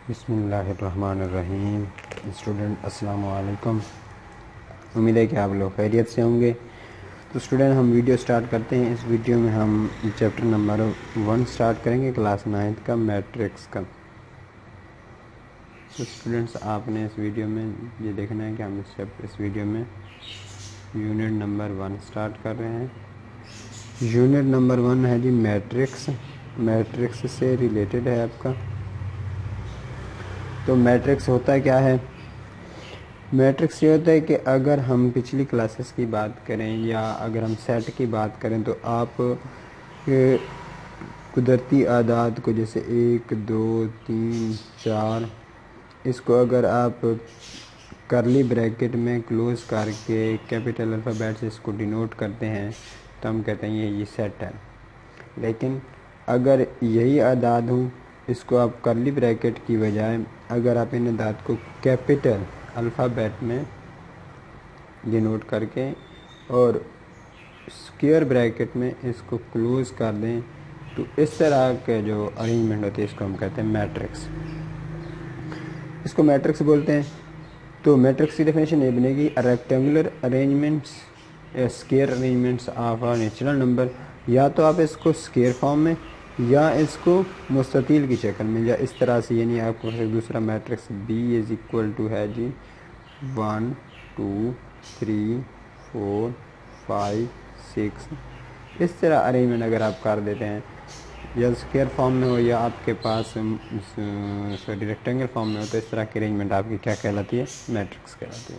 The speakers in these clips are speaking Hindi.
बिस्मिल्लाहिर्रहमानिर्रहीम। स्टूडेंट अस्सलाम वालेकुम। उम्मीद है कि आप लोग खैरियत से होंगे। तो स्टूडेंट हम वीडियो स्टार्ट करते हैं। इस वीडियो में हम चैप्टर नंबर 1 स्टार्ट करेंगे, क्लास 9 का मैट्रिक्स का। तो स्टूडेंट्स आपने इस वीडियो में ये देखना है कि हम इस वीडियो में यूनिट नंबर 1 स्टार्ट कर रहे हैं। यूनिट नंबर 1 है जी मैट्रिक्स। मैट्रिक्स से रिलेटेड है आपका। तो मैट्रिक्स होता क्या है? मैट्रिक्स ये होता है कि अगर हम पिछली क्लासेस की बात करें या अगर हम सेट की बात करें तो आप कुदरती आदाद को जैसे 1 2 3 4 इसको अगर आप करली ब्रैकेट में क्लोज करके कैपिटल अल्फ़ाबेट से इसको डिनोट करते हैं तो हम कहते हैं ये सेट है। लेकिन अगर यही आदाद हो, इसको आप करली ब्रैकेट की बजाय अगर आप इन आदाद को कैपिटल अल्फ़ाबेट में डिनोट करके और स्क्वायर ब्रैकेट में इसको क्लोज कर दें तो इस तरह के जो अरेंजमेंट होती है इसको हम कहते हैं मैट्रिक्स। इसको मैट्रिक्स बोलते हैं। तो मैट्रिक्स की डेफिनेशन ये बनेगी रेक्टेंगुलर अरेंजमेंट्स या square arrangements of a natural number. या तो आप इसको स्क्वायर फॉर्म में या इसको मुस्ततील की शक्ल में या इस तरह से, यानी आपको दूसरा matrix B is equal to है जी 1 2 3 4 5 6। इस तरह अरेंजमेंट अगर आप कर देते हैं या स्क्वायर फॉर्म में हो या आपके पास सॉरी रेक्टेंगल फॉर्म में हो, तो इस तरह की अरेंजमेंट आपकी क्या कहलाती है? मैट्रिक्स कहलाती है।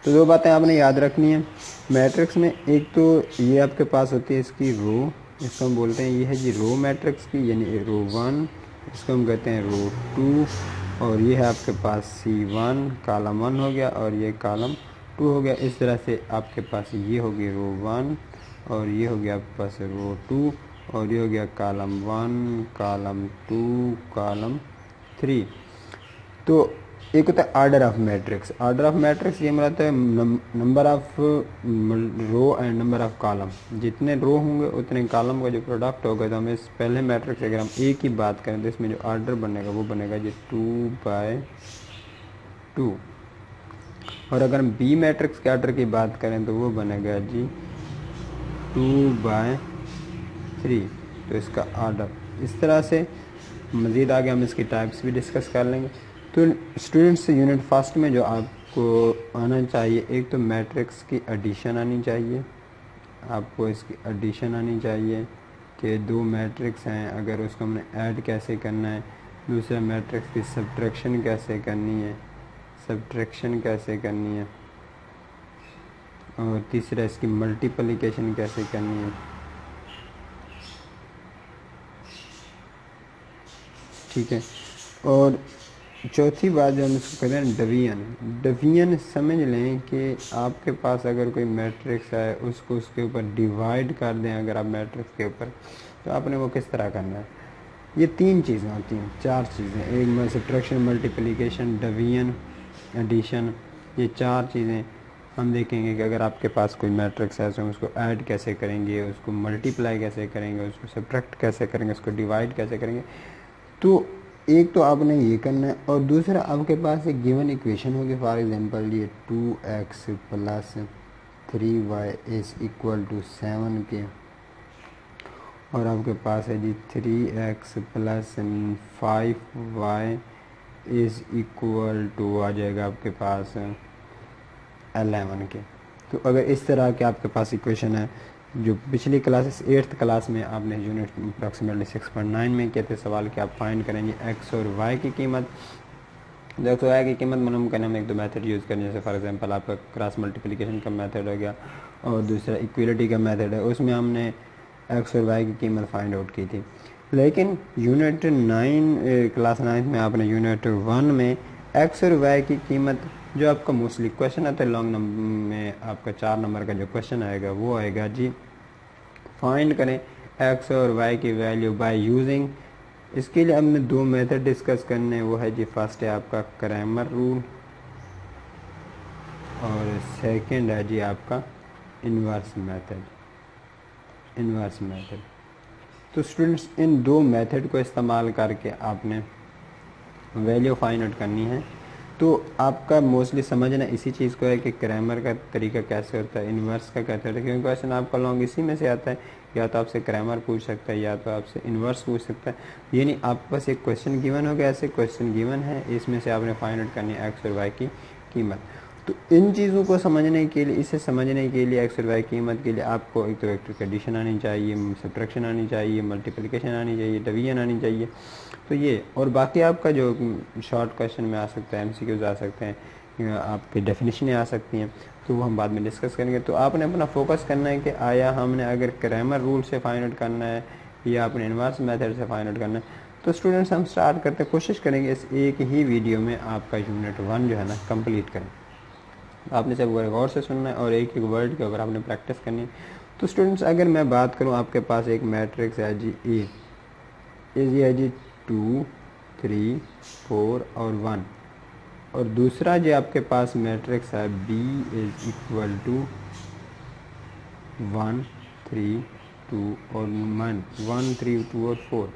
तो दो बातें आपने याद रखनी है मैट्रिक्स में। एक तो ये आपके पास होती है इसकी रो, इसको हम बोलते हैं ये है जी रो मैट्रिक्स की, यानी रो 1, इसको हम कहते हैं रो 2। और ये है आपके पास C1 कॉलम 1 हो गया और ये कॉलम 2 हो गया। इस तरह से आपके पास ये होगी रो 1 और ये हो गया आपके पास रो 2 और ये हो गया कॉलम 1 कॉलम 2 कॉलम 3। तो एक होता है order of matrix. Order of matrix ये मतलब है number of row and number of column. जितने रो होंगे उतने कॉलम का जो प्रोडक्ट होगा। तो हमें इस पहले मैट्रिक्स अगर हम ए की बात करें तो इसमें जो आर्डर बनेगा वो बनेगा जी 2/2। और अगर हम बी मैट्रिक्स के आर्डर की बात करें तो वो बनेगा जी 2/3। तो इसका आर्डर इस तरह से। मज़ीद आगे हम इसकी टाइप्स भी डिस्कस कर लेंगे। तो स्टूडेंट्स यूनिट फर्स्ट में जो आपको आना चाहिए, एक तो मैट्रिक्स की एडिशन आनी चाहिए। आपको इसकी एडिशन आनी चाहिए कि दो मैट्रिक्स हैं, अगर उसको हमने ऐड कैसे करना है। दूसरा मैट्रिक्स की सब्ट्रैक्शन कैसे करनी है, सब्ट्रैक्शन कैसे करनी है। और तीसरा इसकी मल्टीप्लिकेशन कैसे करनी है। ठीक है। और चौथी बात जो हम इसको कहते हैं डिवीजन। डिवीजन समझ लें कि आपके पास अगर कोई मैट्रिक्स है उसको उसके ऊपर डिवाइड कर दें अगर आप मैट्रिक्स के ऊपर, तो आपने वो किस तरह करना है। ये तीन चीज़ें होती हैं, चार चीज़ें, एक सब्ट्रैक्शन, मल्टीप्लिकेशन, डिवीजन, एडिशन। ये चार चीज़ें हम देखेंगे कि अगर आपके पास कोई मैट्रिक्स है तो हम उसको ऐड कैसे करेंगे, उसको मल्टीप्लाई कैसे करेंगे, उसको सब्ट्रैक्ट कैसे करेंगे, उसको डिवाइड कैसे करेंगे। तो एक तो आपने ये करना है। और दूसरा आपके पास एक गिवन इक्वेशन होगी, फॉर एग्जांपल ये 2x plus 3y is equal to 7 के। और आपके पास है जी 3x plus 5y is equal to आ जाएगा आपके पास 11 के। तो अगर इस तरह के आपके पास इक्वेशन है, जो पिछली क्लासेस 8th क्लास में आपने यूनिट अप्रॉक्सीमेटली 6.9 में किए थे सवाल कि आप फाइंड करेंगे एक्स और वाई की कीमत। तो एक्स और वाई की कीमत मालूम करने में एक दो मेथड यूज़ करने, जैसे फॉर एग्जांपल आपका क्रॉस मल्टीप्लिकेशन का मेथड हो गया और दूसरा इक्वलिटी का मेथड है, उसमें हमने एक्स और वाई की कीमत फाइंड आउट की थी। लेकिन यूनिट 9 क्लास 9 में आपने यूनिट 1 में एक्स और वाई की कीमत, जो आपका मोस्टली क्वेश्चन आता है लॉन्ग नंबर में, आपका 4 नंबर का जो क्वेश्चन आएगा वो आएगा जी फाइंड करें एक्स और वाई की वैल्यू बाय यूजिंग। इसके लिए हमने दो मेथड डिस्कस करने, वो है जी फर्स्ट है आपका क्रैमर रूल और सेकंड है जी आपका इन्वर्स मेथड। Inverse method. तो स्टूडेंट्स इन दो मेथड को इस्तेमाल करके आपने वैल्यू फाइंड आउट करनी है। तो आपका मोस्टली समझना इसी चीज़ को है कि क्रैमर का तरीका कैसे होता है, इन्वर्स का कैसे होता है, क्योंकि क्वेश्चन आपका लॉन्ग इसी में से आता है। या तो आपसे क्रैमर पूछ सकता है या तो आपसे इन्वर्स पूछ सकता है। यानी आपके पास एक क्वेश्चन गिवन होगा, ऐसे क्वेश्चन गिवन है, इसमें से आपने फाइंड आउट करनी है एक्स और वाई की कीमत। तो इन चीज़ों को समझने के लिए, इसे समझने के लिए एक्स और वाई कीमत के लिए आपको एक तो वेक्टर की एडिशन आनी चाहिए, सब्ट्रैक्शन आनी चाहिए, मल्टीप्लिकेशन आनी चाहिए, डिवीजन आनी चाहिए। तो ये और बाकी आपका जो शॉर्ट क्वेश्चन में आ सकता है, एमसीक्यूज आ सकते हैं, आपकी डेफिनेशनें आ सकती हैं, तो वो हम बाद में डिस्कस करेंगे। तो आपने अपना फोकस करना है कि आया हमने अगर क्रैमर रूल से फाइंड आउट करना है या अपने इन्वर्स मेथड से फाइंड आउट करना है। तो स्टूडेंट्स हम स्टार्ट करते हैं, कोशिश करेंगे इस एक ही वीडियो में आपका यूनिट 1 जो है ना कंप्लीट करें। आपने सब गौर से सुनना है और एक एक वर्ड के ऊपर आपने प्रैक्टिस करनी है। तो स्टूडेंट्स अगर मैं बात करूं, आपके पास एक मैट्रिक्स है जी ये है जी 2 3 4 और 1, और दूसरा जो आपके पास मैट्रिक्स है B इज इक्वल टू 1 3 2 और 1 3 2 और 4।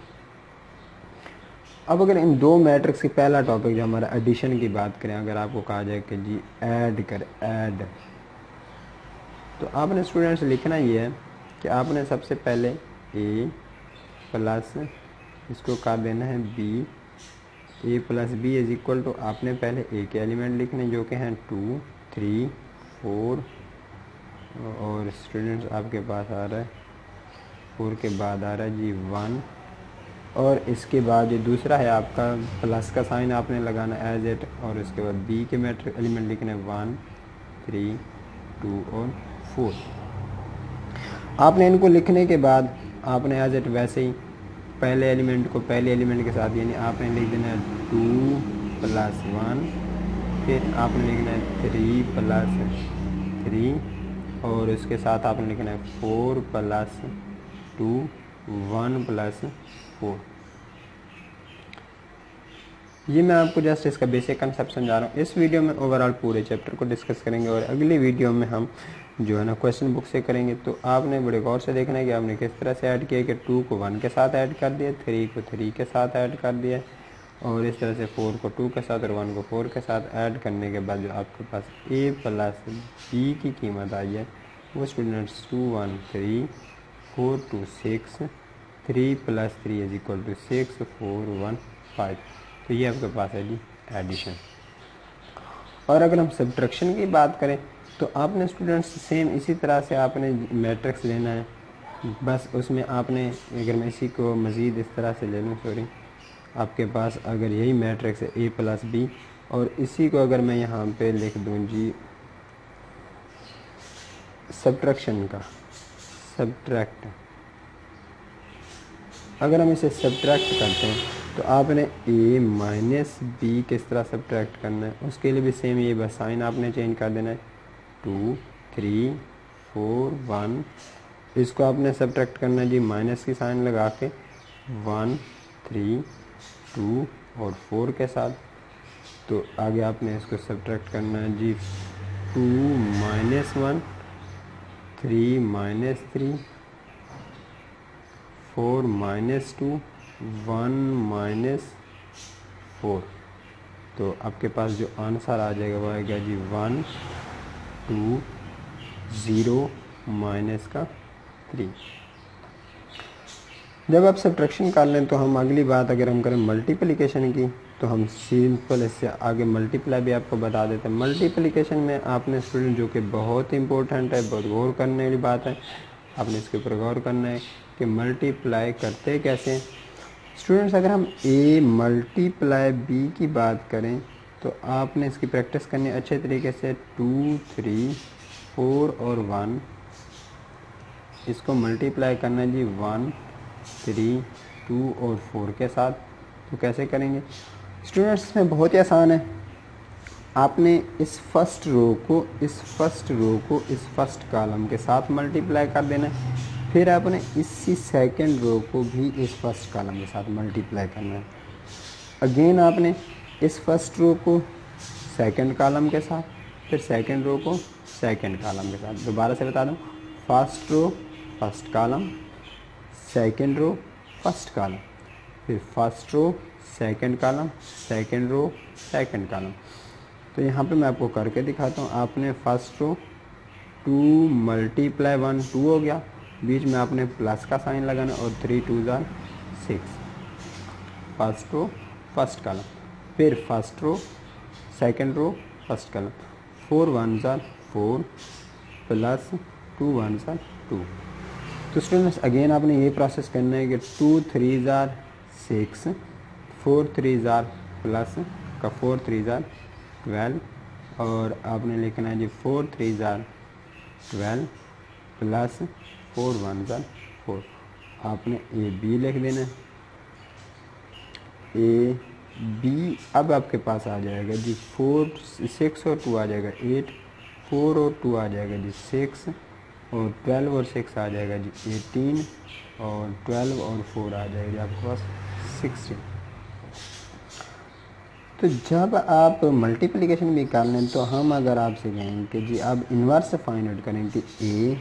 अब अगर इन दो मैट्रिक्स की पहला टॉपिक जो हमारा एडिशन की बात करें, अगर आपको कहा जाए कि जी ऐड, तो आपने स्टूडेंट्स लिखना ये है कि आपने सबसे पहले ए प्लस इसको कर देना है B, A plus B is equal to, आपने पहले ए के एलिमेंट लिखने जो कि हैं 2 3 4, और स्टूडेंट्स आपके पास आ रहा है 4 के बाद आ रहा है जी 1, और इसके बाद जो दूसरा है आपका प्लस का साइन आपने लगाना एज इट, और इसके बाद बी के मैट्रिक्स एलिमेंट लिखने 1 3 2 और 4। आपने इनको लिखने के बाद आपने एज इट वैसे ही पहले एलिमेंट को पहले एलिमेंट के साथ, यानी आपने लिख देना है 2 प्लस 1, फिर आपने लिखना है 3 प्लस 3, और इसके साथ आपने लिखना है 4 प्लस 2 1 प्लस 4। ये मैं आपको जस्ट इसका बेसिक कंसेप्ट समझा रहा हूँ। इस वीडियो में ओवरऑल पूरे चैप्टर को डिस्कस करेंगे और अगली वीडियो में हम जो है ना क्वेश्चन बुक से करेंगे। तो आपने बड़े गौर से देखना है कि आपने किस तरह से ऐड किया कि 2 को 1 के साथ ऐड कर दिया, 3 को 3 के साथ ऐड कर दिया, और इस तरह से 4 को 2 के साथ और 1 को 4 के साथ ऐड करने के बाद जो आपके पास a प्लस बी की कीमत आई है वो students 2 1 3 4 2 6, 3 plus 3 is equal to 6 4 1 5। तो ये आपके पास है जी एडिशन। और अगर हम सब्ट्रैक्शन की बात करें तो आपने स्टूडेंट्स सेम इसी तरह से आपने मैट्रिक्स लेना है, बस उसमें आपने, अगर मैं इसी को मज़ीद इस तरह से ले लूँ, सॉरी, आपके पास अगर यही मैट्रिक्स है ए प्लस बी, और इसी को अगर मैं यहाँ पे लिख दूँ जी सब्ट्रैक्शन का सब्ट्रैक्ट, अगर हम इसे सब्ट्रैक्ट करते हैं तो आपने a माइनस बी किस तरह सब्ट्रैक्ट करना है, उसके लिए भी सेम ये बस साइन आपने चेंज कर देना है 2 3 4 1, इसको आपने सब्ट्रैक्ट करना है जी माइनस की साइन लगा के 1 3 2 और 4 के साथ। तो आगे आपने इसको सब्ट्रैक्ट करना है जी 2 माइनस 1 3 माइनस 3 4 माइनस 2 1 माइनस 4। तो आपके पास जो आंसर आ जाएगा वो आएगा जी 1 2 0 माइनस का 3। जब आप सब्ट्रैक्शन कर लें तो हम अगली बात अगर हम करें मल्टीप्लिकेशन की, तो हम सिंपल इससे आगे मल्टीप्लाई भी आपको बता देते हैं। मल्टीप्लिकेशन में आपने स्टूडेंट, जो कि बहुत इंपॉर्टेंट है, बहुत गौर करने वाली बात है, आपने इसके ऊपर गौर करना है कि मल्टीप्लाई करते कैसे स्टूडेंट्स। अगर हम a मल्टीप्लाई b की बात करें तो आपने इसकी प्रैक्टिस करनी है अच्छे तरीके से। 2 3 4 और 1, इसको मल्टीप्लाई करना है जी 1 3 2 और 4 के साथ। तो कैसे करेंगे स्टूडेंट्स, इसमें बहुत ही आसान है। आपने इस फर्स्ट रो को इस फर्स्ट कॉलम के साथ मल्टीप्लाई कर देना है, फिर आपने इसी सेकंड रो को भी इस फर्स्ट कॉलम के साथ मल्टीप्लाई करना है। अगेन आपने इस फर्स्ट रो को सेकंड कॉलम के साथ, फिर सेकंड रो को सेकंड कॉलम के साथ। दोबारा से बता दूं, first row first column, second row first column, फिर first row second column, second row, second column. तो यहाँ पे मैं आपको करके दिखाता हूँ। आपने फर्स्ट रो 2 मल्टीप्लाई 1 2 हो गया, बीच में आपने प्लस का साइन लगाना और 3 2 जार 6, फर्स्ट रो फर्स्ट कॉलम, फिर first row second row first column, 4 1 जार 4 प्लस 2 1 जार 2। तो स्टूडेंट्स अगेन आपने ये प्रोसेस करना है कि 2 3 जार 6, 4 3 जार प्लस का 4 3 जार 12, और आपने लिखना है जी 4 3 जार 12 प्लस 4 1 जार 4। आपने ए बी लिख देना है, ए बी। अब आपके पास आ जाएगा जी 4 6 और 2 आ जाएगा 8, 4 और 2 आ जाएगा जी 6, और 12 और 6 आ जाएगा जी 18, और 12 और 4 आ जाएगा जी आपके पास 16। तो जब आप मल्टीप्लिकेशन भी कर लें तो हम अगर आपसे कहें कि जी आप इन्वर्स फाइंड आउट करें कि ए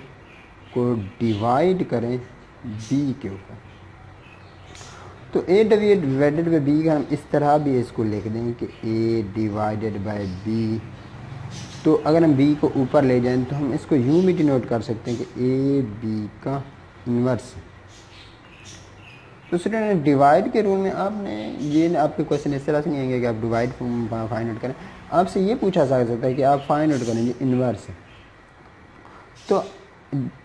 को डिवाइड करें बी के ऊपर, तो ए डिवाइडेड बाई बी का हम इस तरह भी इसको लिख दें कि ए डिवाइडेड बाय बी। तो अगर हम बी को ऊपर ले जाएं तो हम इसको यूँ भी डिनोट कर सकते हैं कि ए बी का इन्वर्स। तो स्टूडेंट डिवाइड के रूल में आपने ये आपके क्वेश्चन इस तरह से नहीं आएंगे कि आप डिवाइड फाइंड आउट करें, आपसे ये पूछा जा सकता है कि आप फाइंड आउट करेंगे इन्वर्स। तो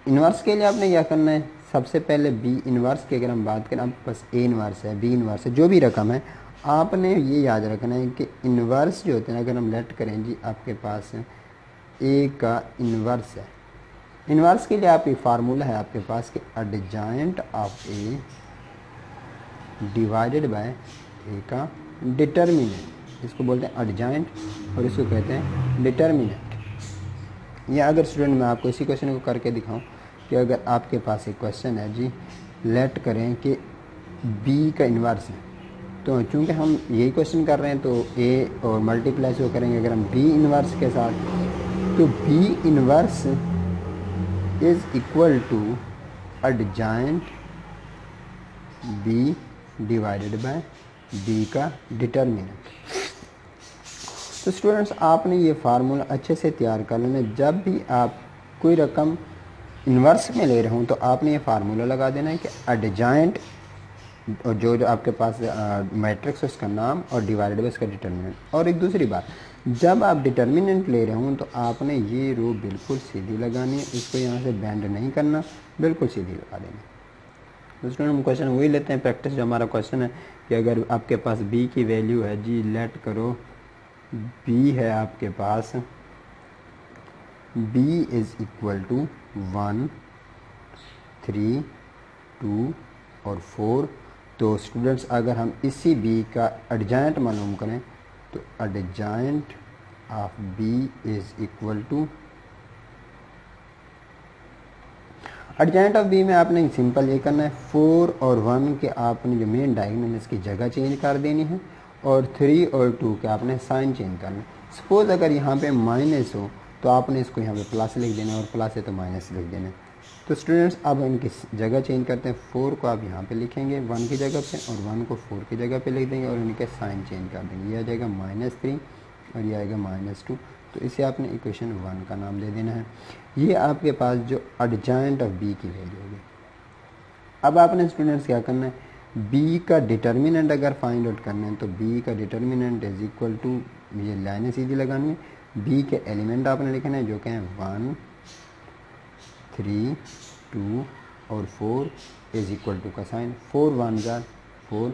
इन्वर्स के लिए आपने क्या करना है, सबसे पहले बी इन्वर्स की अगर हम बात करें, आपके पास ए इन्वर्स है, बी इन्वर्स है, जो भी रकम है, आपने ये याद रखना है कि इन्वर्स जो होते हैं अगर हम लेट करें जी आपके पास ए का इन्वर्स है। इन्वर्स के लिए आप एक फार्मूला है आपके पास कि adjoint of A divided by A का डिटर्मिनेंट, इसको बोलते हैं एडजॉइंट और इसको कहते हैं डिटर्मिनेंट। या अगर स्टूडेंट मैं आपको इसी क्वेश्चन को करके दिखाऊं कि अगर आपके पास एक क्वेश्चन है जी लेट करें कि बी का इन्वर्स है, तो चूंकि हम यही क्वेश्चन कर रहे हैं तो ए और मल्टीप्लाई से करेंगे अगर हम बी इन्वर्स के साथ, तो B inverse is equal to adjoint B divided by B का डिटर्मिनेंट। तो स्टूडेंट्स आपने ये फार्मूला अच्छे से तैयार कर लेना। जब भी आप कोई रकम इन्वर्स में ले रहे हो तो आपने ये फार्मूला लगा देना है कि एडजॉइंट और जो आपके पास मैट्रिक्स है उसका नाम और डिवाइडेड बाय उसका डिटर्मिनेंट। और एक दूसरी बात, जब आप डिटर्मिनेंट ले रहे हो तो आपने ये रो बिल्कुल सीधी लगानी है, इसको यहाँ से बेंड नहीं करना, बिल्कुल सीधी लगा देनी। तो स्टूडेंट हम क्वेश्चन वही लेते हैं प्रैक्टिस जो हमारा क्वेश्चन है कि अगर आपके पास b की वैल्यू है जी लेट करो b है आपके पास, b इज़ इक्वल टू 1 3 2 और 4। तो स्टूडेंट्स अगर हम इसी b का एडजॉइंट मालूम करें तो adjoint of b is equal to, adjoint of B में आपने सिंपल ये करना है 4 और 1 के आपने जो मेन डायगोनल इसकी जगह चेंज कर देनी है, और 3 और 2 के आपने साइन चेंज करना है। सपोज़ अगर यहाँ पे माइनस हो तो आपने इसको यहाँ पे प्लस लिख देना है, और प्लस है तो माइनस लिख देना है। तो स्टूडेंट्स अब इनकी जगह चेंज करते हैं, 4 को आप यहाँ पे लिखेंगे 1 की जगह पे, और 1 को 4 की जगह पे लिख देंगे, और इनके साइन चेंज कर देंगे। ये आ जाएगा -3 और ये आएगा -2। तो इसे आपने इक्वेशन 1 का नाम दे देना है। ये आपके पास जो एडजॉइंट ऑफ बी की वैल्यू होगी। अब आपने स्टूडेंट्स क्या करना है, बी का डिटर्मिनेंट अगर फाइंड आउट करना है तो बी का डिटर्मिनेंट इज इक्वल टू, ये लाइनें सीधी लगानी है, बी के एलिमेंट आपने लिखना है जो कि हैं 1 3 2 और 4 इज इक्वल टू का साइन 4 1 जार 4,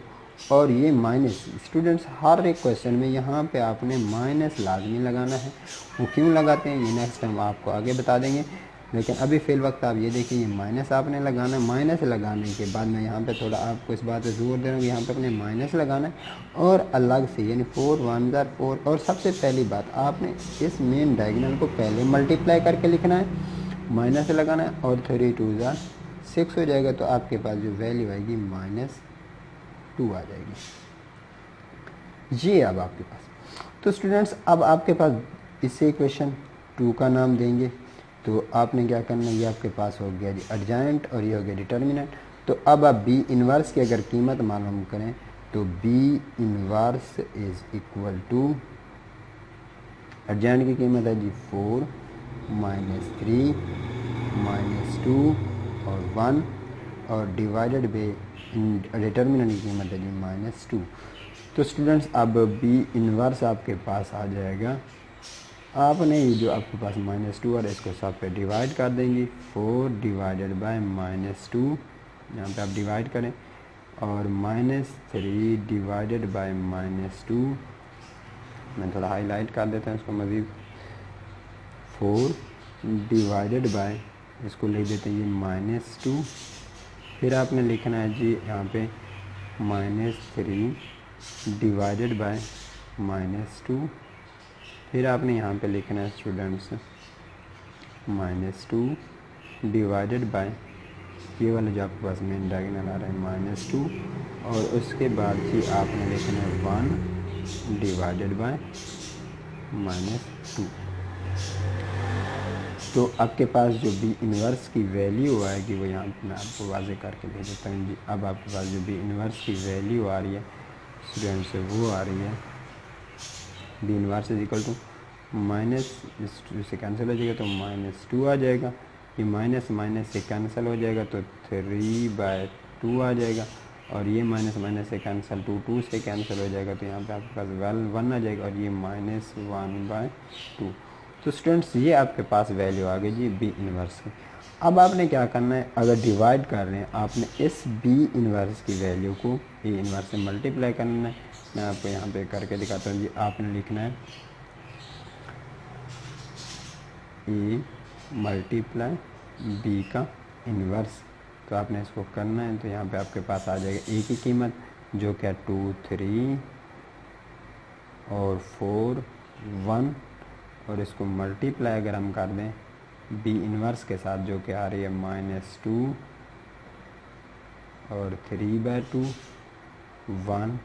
और ये माइनस। स्टूडेंट्स हर एक क्वेश्चन में यहाँ पे आपने माइनस लाजमी लगाना है। वो क्यों लगाते हैं ये नेक्स्ट टाइम आपको आगे बता देंगे, लेकिन अभी फ़िल वक्त आप ये देखिए ये माइनस आपने लगाना है। माइनस लगाने के बाद मैं यहाँ पे थोड़ा आपको इस बात पर जोर दे रहा हूँ, यहाँ पे अपने माइनस लगाना है और अलग से, यानी 4 1 जार 4। और सबसे पहली बात आपने इस मेन डायगोनल को पहले मल्टीप्लाई करके लिखना है, माइनस लगाना है, और 3 2 जार 6 हो जाएगा। तो आपके पास जो वैल्यू आएगी -2 आ जाएगी। ये अब आपके पास, तो स्टूडेंट्स अब आपके पास इससे इक्वेशन 2 का नाम देंगे। तो आपने क्या करना है, ये आपके पास हो गया जी एडजॉइंट और ये हो गया डिटर्मिनेंट। तो अब आप बी इन्वर्स की अगर कीमत मालूम करें तो B inverse is equal to, adjoint की कीमत है जी 4 -3 -2 और 1 और डिवाइडेड बाई डिटर्मिनेंट की कीमत है जी -2। तो स्टूडेंट्स अब बी इनवर्स आपके पास आ जाएगा। आपने ये जो आपके पास -2 और इसको सब पे डिवाइड कर देंगे, 4 डिवाइडेड बाय -2, यहाँ पे आप डिवाइड करें, और -3 डिवाइडेड बाय -2, मैं थोड़ा हाईलाइट कर देता हूँ इसको मज़ीद, 4 डिवाइडेड बाय, इसको लिख देते हैं ये -2, फिर आपने लिखना है जी यहाँ पे -3 डिवाइडेड बाय -2, फिर आपने यहाँ पे लिखना है स्टूडेंट्स -2 डिवाइडेड बाय, ये वाला जो आपके पास मेन डायगोनल आ रहा है -2, और उसके बाद जी आपने लिखना है 1 डिवाइडेड बाय -2। तो आपके पास जो बी इनवर्स की वैल्यू आएगी वो यहाँ मैं आपको वाजे करके दे देता हूँ जी। अब आपके पास जो बी इनवर्स की वैल्यू आ रही है स्टूडेंट्स, वो आ रही है B inverse is equal to minus, इससे कैंसिल हो जाएगा तो -2 आ जाएगा, ये माइनस माइनस से कैंसिल हो जाएगा तो 3/2 आ जाएगा, और ये माइनस माइनस से कैंसिल 2 से कैंसिल हो जाएगा, तो यहाँ पे आपके पास 1 आ जाएगा, और ये -1/2। तो स्टूडेंट्स ये आपके पास वैल्यू आ गई जी बी इनवर्स की। अब आपने क्या करना है, अगर डिवाइड कर रहे हैं आपने इस बी इनवर्स की वैल्यू को ए इनवर्स से मल्टीप्लाई करना है। मैं आपको यहाँ पे करके दिखाता हूँ जी। आपने लिखना है ए मल्टीप्लाई बी का इन्वर्स, तो आपने इसको करना है। तो यहाँ पे आपके पास आ जाएगा ए की कीमत जो क्या 2 3 और 4 1, और इसको मल्टीप्लाई अगर हम कर दें बी इन्वर्स के साथ जो कि आ रही है -2 और 3/2 1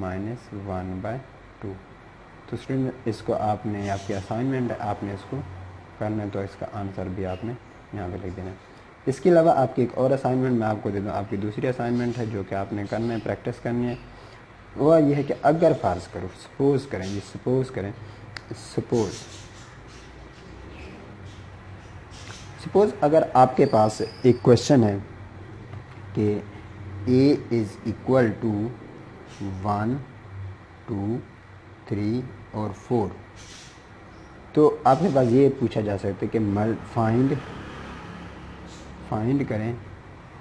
-1/2। तो स्टूडेंट इसको आपने, आपकी असाइनमेंट है, आपने इसको करना है, तो इसका आंसर भी आपने यहाँ पे लिख देना है। इसके अलावा आपकी एक और असाइनमेंट मैं आपको दे दूँ, आपकी दूसरी असाइनमेंट है जो कि आपने करना है, प्रैक्टिस करनी है। वह यह है कि अगर फ़र्ज़ करो, सपोज़ करें जी, सपोज़ करें, सपोज़ अगर आपके पास एक क्वेश्चन है कि a इज़ इक्वल टू 1 2 3 और 4, तो आपके पास ये पूछा जा सकता है कि फाइंड करें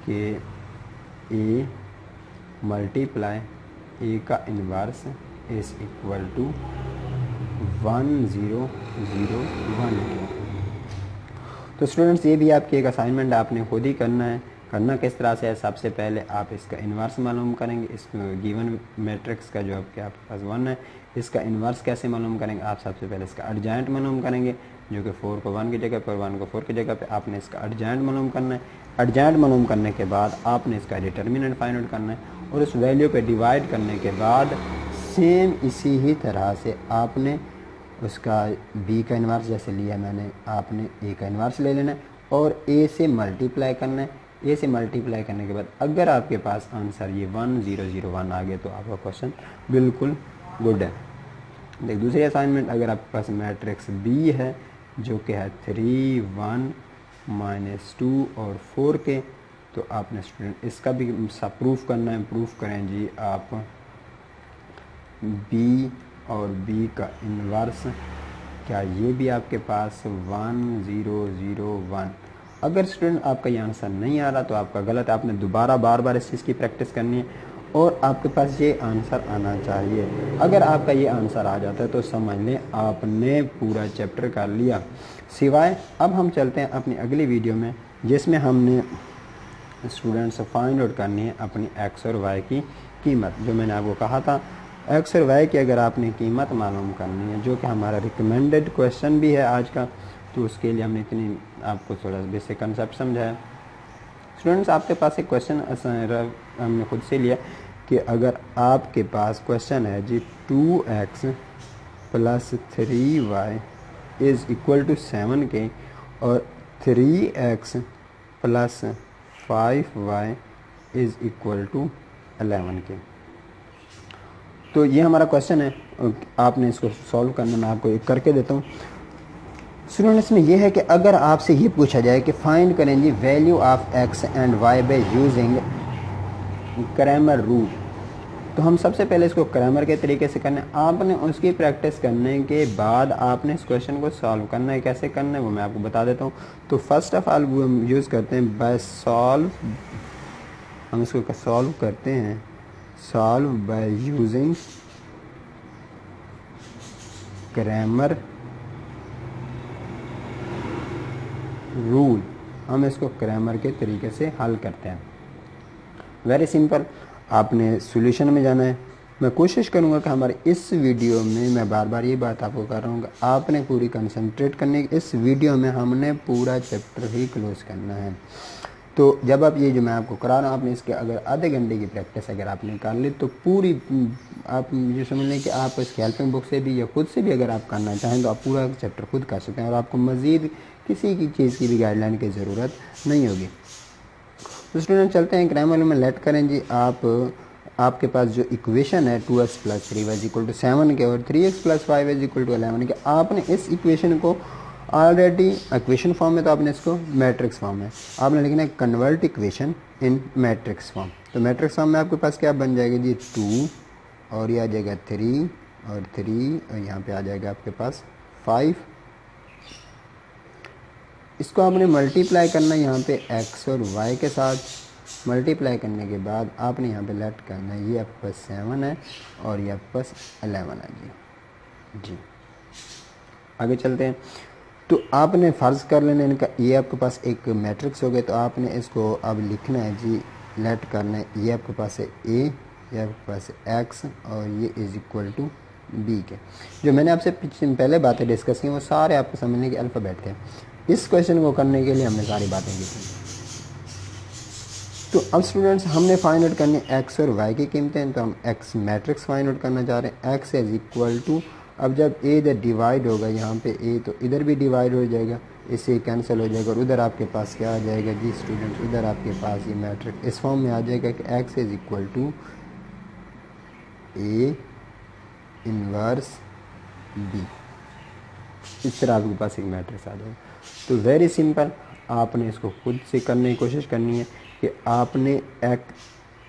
कि a मल्टीप्लाई a का इन्वर्स इज़ इक्वल टू 1 0 0 1। तो स्टूडेंट्स ये भी आपकी एक असाइनमेंट आपने खुद ही करना है। करना किस तरह से है, सबसे पहले आप इसका इन्वर्स मालूम करेंगे, इस गिवन मैट्रिक्स का जो आपके पास 1 है, इसका इन्वर्स कैसे मालूम करेंगे। आप सबसे पहले इसका एडजेंट मालूम करेंगे, जो कि 4 को 1 की जगह पर, 1 को 4 की जगह पे आपने इसका एडजेंट मालूम करना है। एडजेंट मालूम करने के बाद आपने इसका डिटर्मिनेंट फाइंड आउट करना है, और उस वैल्यू पे डिवाइड करने के बाद सेम इसी ही तरह से आपने उसका बी का इन्वर्स जैसे लिया मैंने, आपने ए का इन्वर्स ले लेना है और ए से मल्टीप्लाई करना है। ए से मल्टीप्लाई करने के बाद अगर आपके पास आंसर ये 1 0 0 1 आ गया तो आपका क्वेश्चन बिल्कुल गुड है। देख दूसरी असाइनमेंट, अगर आपके पास मैट्रिक्स बी है जो कि है 3 1 -2 और 4 के, तो आपने स्टूडेंट इसका भी सब प्रूफ करना है। प्रूफ करें जी आप बी और बी का इन्वर्स, क्या ये भी आपके पास 1 0 0 1। अगर स्टूडेंट आपका ये आंसर नहीं आ रहा तो आपका गलत है, आपने दोबारा बार बार इस चीज़ की प्रैक्टिस करनी है और आपके पास ये आंसर आना चाहिए। अगर आपका ये आंसर आ जाता है तो समझ लें आपने पूरा चैप्टर कर लिया। सिवाय अब हम चलते हैं अपनी अगली वीडियो में, जिसमें हमने स्टूडेंट्स फाइंड आउट करनी है अपनी एक्स और वाई की कीमत। जो मैंने आपको कहा था एक्स और वाई की अगर आपने कीमत मालूम करनी है, जो कि हमारा रिकमेंडेड क्वेश्चन भी है आज का, तो उसके लिए हमने इतनी आपको थोड़ा बेसिक कंसेप्ट समझाया। स्टूडेंट्स आपके पास एक क्वेश्चन हमने खुद से लिया कि अगर आपके पास क्वेश्चन है जी 2x + 3y is equal to 7 के और 3x + 5y is equal to 11 के। तो ये हमारा क्वेश्चन है, आपने इसको सॉल्व करना, मैं आपको एक करके देता हूँ। स्टूडेंट्स में ये है कि अगर आपसे ये पूछा जाए कि फाइंड करें जी value of x and y by using Cramer rule, तो हम सबसे पहले इसको क्रैमर के तरीके से करना है। आपने उसकी प्रैक्टिस करने के बाद आपने इस क्वेश्चन को सॉल्व करना है। कैसे करना है वो मैं आपको बता देता हूँ। तो फर्स्ट ऑफ ऑल वो हम यूज़ करते हैं बाय सॉल्व, हम इसको सॉल्व करते हैं solve by using Cramer rule. हम इसको क्रैमर के तरीके से हल करते हैं। वेरी सिंपल, आपने सॉल्यूशन में जाना है। मैं कोशिश करूंगा कि हमारे इस वीडियो में, मैं बार बार ये बात आपको कर रहा हूँ कि आपने पूरी कंसंट्रेट करने की, इस वीडियो में हमने पूरा चैप्टर ही क्लोज करना है। तो जब आप ये जो मैं आपको करा रहा हूँ, आपने इसके अगर आधे घंटे की प्रैक्टिस अगर आपने कर ली तो पूरी, आप ये समझ लें कि आप इसके हेल्पिंग बुक से भी या खुद से भी अगर आप करना चाहें तो आप पूरा चैप्टर खुद कर सकते हैं और आपको मज़ीद किसी की चीज़ की भी गाइडलाइन की ज़रूरत नहीं होगी। तो स्टूडेंट चलते हैं क्रैमर में लेट करें जी। आपके पास जो इक्वेशन है 2x + 3y = 7 के और 3x + 5y = 11 के, आपने इस इक्वेशन को ऑलरेडी इक्वेशन फॉर्म में, तो आपने इसको मैट्रिक्स फॉर्म में आपने लिखना है convert equation in matrix form. तो मैट्रिक्स फॉर्म में आपके पास क्या बन जाएगा जी 2 और ये आ जाएगा 3 और 3 और यहाँ पे आ जाएगा आपके पास 5। इसको आपने मल्टीप्लाई करना है यहाँ पे x और y के साथ। मल्टीप्लाई करने के बाद आपने यहाँ पे लेट करना है, ये आपके पास 7 है और ये आपके पास 11 है जी। आगे चलते हैं। तो आपने फ़र्ज़ कर लेना इनका, ये आपके पास एक मैट्रिक्स हो गया। तो आपने इसको अब लिखना है जी, लेट करना है, ये आपके पास है a, ये आपके पास है x और ये = b के। जो मैंने आपसे पहले बातें डिस्कस की वो सारे आपको समझने के अल्फ़ाबेट थे। इस क्वेश्चन को करने के लिए हमने सारी बातें की थी। तो अब स्टूडेंट्स हमने फाइंड आउट करनी x और y की कीमतें, तो हम x मैट्रिक्स फाइंड आउट करना चाह रहे हैं। x = अब जब a इधर डिवाइड होगा यहाँ पे a, तो इधर भी डिवाइड हो जाएगा, इससे कैंसिल हो जाएगा और उधर आपके पास क्या आ जाएगा जी स्टूडेंट्स, उधर आपके पास ये मैट्रिक्स इस फॉर्म में आ जाएगा कि x = a इनवर्स b। इस तरह आपके पास एक मैट्रिक्स आ जाएगा। तो वेरी सिंपल, आपने इसको खुद से करने की कोशिश करनी है कि आपने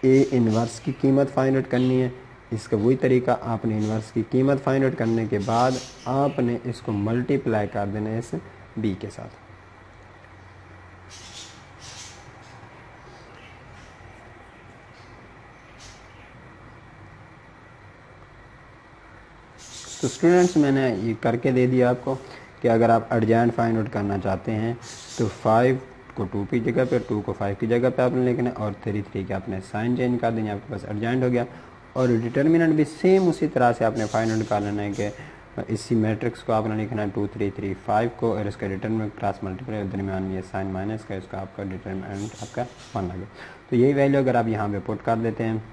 ए इन्वर्स की कीमत फाइंड आउट करनी है। इसका वही तरीका, आपने इन्वर्स की कीमत फाइंड आउट करने के बाद आपने इसको मल्टीप्लाई कर देना है इस बी के साथ। तो स्टूडेंट्स मैंने ये करके दे दिया आपको कि अगर आप एडजेंट फाइंड आउट करना चाहते हैं तो 5 को 2 की जगह पे, 2 को 5 की जगह पे आपने लिखना है और 3 के आपने साइन चेंज कर देंगे, आपके पास एडजेंट हो गया। और डिटर्मिनेंट भी सेम उसी तरह से आपने फाइंड आउट कर लेना है कि इसी मैट्रिक्स को आपने लिखना है 2 3 3 5 को और इसका डिटर्मिनेंट क्रॉस मल्टीप्लाई दरमियान में ये साइन माइनस का, इसका आपका डिटर्मिनेंट आपका 1 आ गया। तो यही वैल्यू अगर आप यहाँ पे पुट कर देते हैं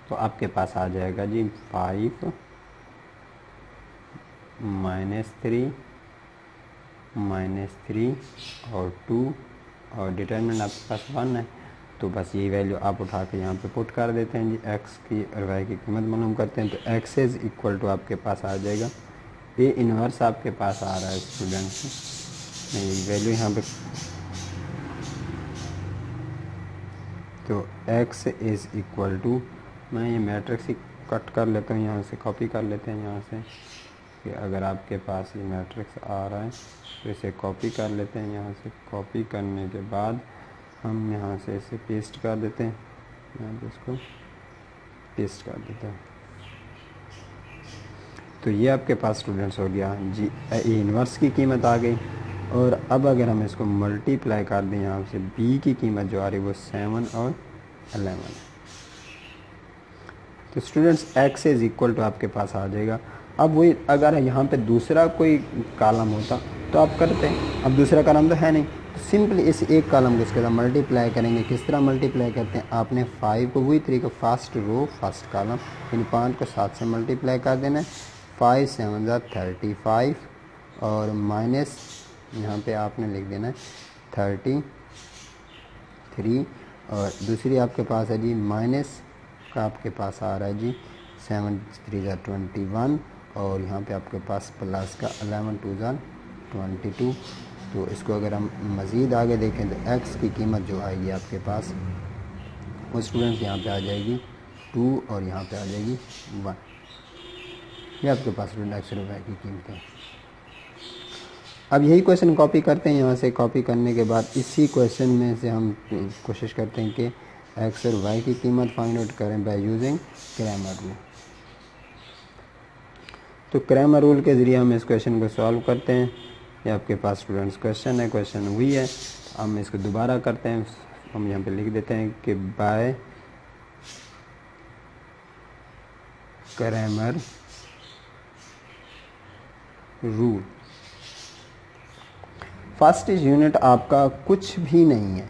तो आपके पास आ जाएगा जी 5 -3 और 2 और डिटर्मिनेंट आपके पास 1 है। तो बस यही वैल्यू आप उठा के यहाँ पे पुट कर देते हैं जी, x की और y की कीमत मालूम करते हैं। तो x = आपके पास आ जाएगा a इनवर्स आपके पास आ रहा है स्टूडेंट्स, यही वैल्यू यहाँ पे। तो x = मैं ये मैट्रिक्स ही कट कर लेता हूँ, यहाँ से कॉपी कर लेते हैं यहाँ से कि अगर आपके पास ये मैट्रिक्स आ रहा है तो इसे कॉपी कर लेते हैं। यहाँ से कॉपी करने के बाद हम यहाँ से इसे पेस्ट कर देते हैं, यहाँ पे इसको पेस्ट कर देते हैं। तो ये आपके पास स्टूडेंट्स हो गया जी ए इन्वर्स की कीमत आ गई। और अब अगर हम इसको मल्टीप्लाई कर दें यहाँ से b की कीमत जो आ रही है वो 7 और 11 है। तो स्टूडेंट्स x = आपके पास आ जाएगा। अब वही अगर यहाँ पे दूसरा कोई कॉलम होता तो आप करते हैं, अब दूसरा कॉलम तो है नहीं, तो सिंपली इस एक कॉलम को इसके साथ मल्टीप्लाई करेंगे। किस तरह मल्टीप्लाई करते हैं, आपने 5 को वही तरीका फर्स्ट रो फर्स्ट कॉलम यानी 5 को 7 से मल्टीप्लाई कर देना है। 5 7 35 और माइनस यहाँ पे आपने लिख देना है 33 और दूसरी आपके पास है जी माइनस का आपके पास आ रहा है जी 7 3 ज़ा 21 और यहाँ पे आपके पास प्लस का 11 2 ज़ा 22। तो इसको अगर हम मज़ीद आगे देखें तो x की कीमत जो आएगी आपके पास वो स्टूडेंट्स यहाँ पे आ जाएगी 2 और यहाँ पे आ जाएगी 1। ये आपके पास स्टूडेंट x और y की कीमत है। अब यही क्वेश्चन कॉपी करते हैं। यहाँ से कॉपी करने के बाद इसी क्वेश्चन में से हम कोशिश करते हैं कि x और y की कीमत फाइंड आउट करें बाय यूजिंग क्रैमर रूल। तो क्रैमर रूल के ज़रिए हम इस क्वेश्चन को सॉल्व करते हैं। ये आपके पास स्टूडेंट्स क्वेश्चन है, क्वेश्चन हुई है। हम इसको दोबारा करते हैं। हम यहाँ पे लिख देते हैं कि by Cramer rule first unit आपका कुछ भी नहीं है,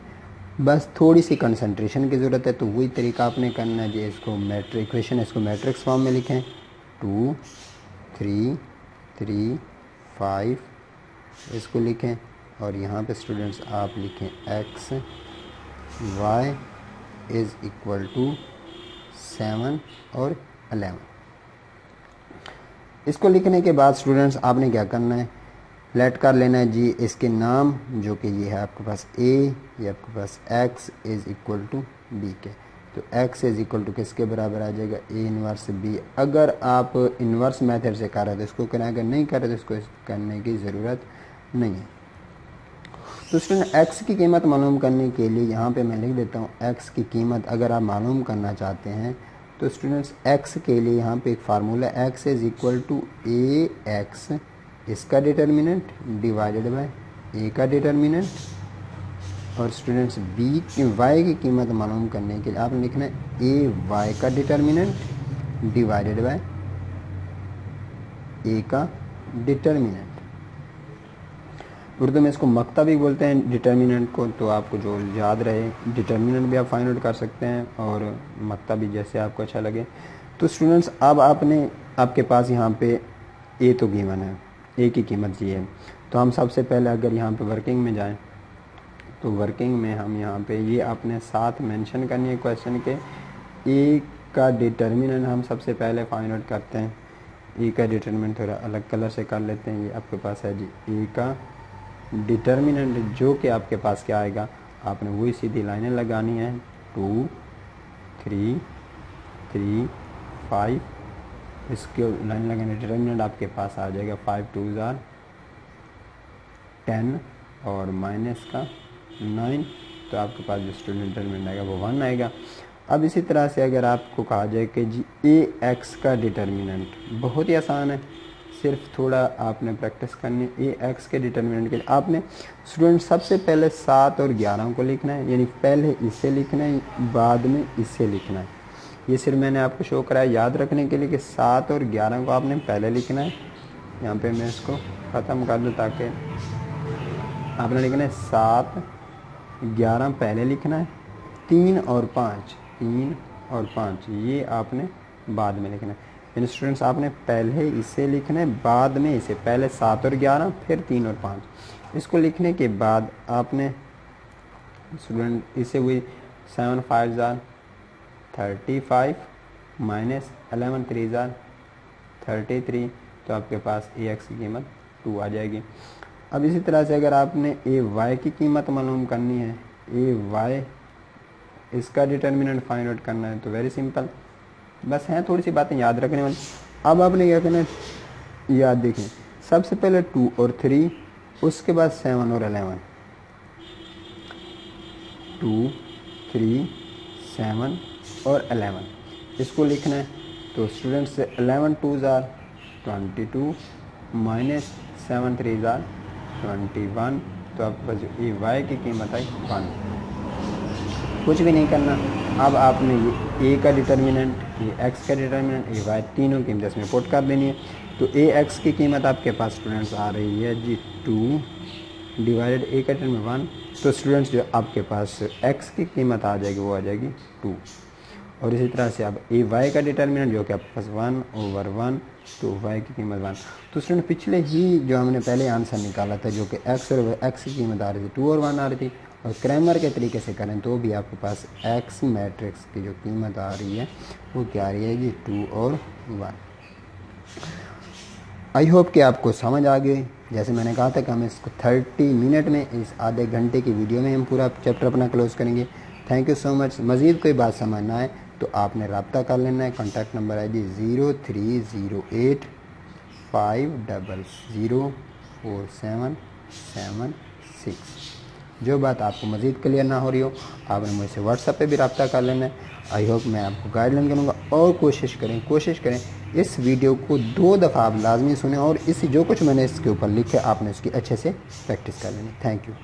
बस थोड़ी सी कंसंट्रेशन की ज़रूरत है। तो वही तरीका आपने करना है जी, इसको मैट्रिक्स इक्वेशन इसको मैट्रिक्स फॉर्म में लिखें 2 3 3 5 इसको लिखें और यहाँ पे स्टूडेंट्स आप लिखें x y is equal to 7 और 11। इसको लिखने के बाद स्टूडेंट्स आपने क्या करना है, लेट कर लेना है जी इसके नाम, जो कि ये है आपके पास a, ये आपके पास x is equal to b के। तो x इज़ इक्वल टू किसके बराबर आ जाएगा, a इनवर्स b। अगर आप इन्वर्स मेथड से कर रहे हो तो इसको करें, अगर नहीं कर रहे तो इसको करने की ज़रूरत नहीं है। तो स्टूडेंट x की कीमत मालूम करने के लिए यहाँ पे मैं लिख देता हूँ x की कीमत अगर आप मालूम करना चाहते हैं तो स्टूडेंट्स x के लिए यहाँ पे एक formula x is equal to A X इसका डिटर्मिनेंट डिवाइडेड बाय a का डिटर्मिनेंट और स्टूडेंट्स y की कीमत मालूम करने के लिए आपने लिखना है a y का डिटर्मिनेंट डिवाइडेड बाय a का डिटर्मिनेंट। उर्दू में इसको मक्ता भी बोलते हैं डिटर्मिनेंट को, तो आपको जो याद रहे डिटर्मिनेंट भी आप फाइंड आउट कर सकते हैं और मक्ता भी, जैसे आपको अच्छा लगे। तो स्टूडेंट्स अब आपके पास यहाँ पे ए तो गिवन है, ए की कीमत ये है। तो हम सबसे पहले अगर यहाँ पे वर्किंग में जाएं तो वर्किंग में हम यहाँ पे ये आपने साथ मेंशन करनी है क्वेश्चन के ए का डिटर्मिनेंट हम सबसे पहले फाइंड आउट करते हैं। ए का डिटर्मिनेंट थोड़ा अलग कलर से कर लेते हैं। ये आपके पास है जी ए का डिटर्मिनेंट, जो कि आपके पास क्या आएगा, आपने वही सीधी लाइनें लगानी है 2 3 3 5 इसके लाइन लगाने डिटर्मिनेंट आपके पास आ जाएगा 5 2 ज़ा 10 और माइनस का 9। तो आपके पास जो स्टूडेंट डिटर्मिनेंट आएगा वो 1 आएगा। अब इसी तरह से अगर आपको कहा जाए कि जी ए एक्स का डिटर्मिनेंट, बहुत ही आसान है, सिर्फ थोड़ा आपने प्रैक्टिस करनी है। ए एक्स के डिटर्मिनेंट के लिए आपने स्टूडेंट सबसे पहले 7 और 11 को लिखना है, यानी पहले इसे लिखना है बाद में इसे लिखना है। ये सिर्फ मैंने आपको शो कराया याद रखने के लिए कि 7 और 11 को आपने पहले लिखना है। यहाँ पे मैं इसको ख़त्म कर दूँ ताकि आपने लिखना है 7 11 पहले लिखना है, 3 और 5 ये आपने बाद में लिखना है। स्टूडेंट्स आपने पहले इसे लिखना है बाद में इसे, पहले 7 और 11 फिर 3 और 5। इसको लिखने के बाद आपने स्टूडेंट इसे हुई 7 5 ज़ा 35 माइनस 11 3 ज़ा 33। तो आपके पास ए एक्स की कीमत 2 आ जाएगी। अब इसी तरह से अगर आपने ए वाई की कीमत मालूम करनी है, ए वाई इसका डिटर्मिनेंट फाइंड आउट करना है, तो वेरी सिंपल, बस हैं थोड़ी सी बातें याद रखने वाली। अब आपने क्या करना है, याद देखें, सबसे पहले 2 और 3, उसके बाद 7 और 11, 2 3 7 और 11 इसको लिखना है। तो स्टूडेंट्स से 11 2 ज़ा 22 माइनस 7 3 ज़ा 21। तो आपके पास जो ए वाई की कीमत है 1। कुछ भी नहीं करना। अब आपने ये ए का डिटर्मिनेंट, ये एक्स का डिटर्मिनेंट, ए वाई तीनों कीमतें इसमें पुट कर देनी है। तो ए एक्स की कीमत आपके पास स्टूडेंट्स आ रही है जी 2 डिवाइडेड ए का डिटर्मिनेंट 1। तो स्टूडेंट्स जो आपके पास एक्स की कीमत आ जाएगी वो आ जाएगी 2। और इसी तरह से अब ए वाई का डिटर्मिनेंट जो कि आपके पास 1/1, तो वाई की कीमत 1। तो स्टूडेंट पिछले ही जो हमने पहले आंसर निकाला था जो कि एक्स और एक्स की कीमत आ रही थी 2 और 1 आ रही थी, और क्रैमर के तरीके से करें तो भी आपके पास एक्स मैट्रिक्स की जो कीमत आ रही है वो क्या आ रही है जी 2 और 1। आई होप कि आपको समझ आ गई। जैसे मैंने कहा था कि हम इसको 30 मिनट में, इस आधे घंटे की वीडियो में हम पूरा चैप्टर अपना क्लोज करेंगे। Thank you so much. मज़ीद कोई बात समझ ना आए तो आपने रब्ता कर लेना है। कॉन्टैक्ट नंबर है जी 030850004776। जो बात आपको मज़ीद क्लियर ना हो रही हो आपने मुझसे व्हाट्सएप पे भी रब्ता कर लेना है। आई होप मैं आपको गाइडलाइन करूँगा। और कोशिश करें इस वीडियो को 2 दफ़ा आप लाजमी सुने और इस जो कुछ मैंने इसके ऊपर लिखा है आपने उसकी अच्छे से प्रैक्टिस कर लेनी। Thank you.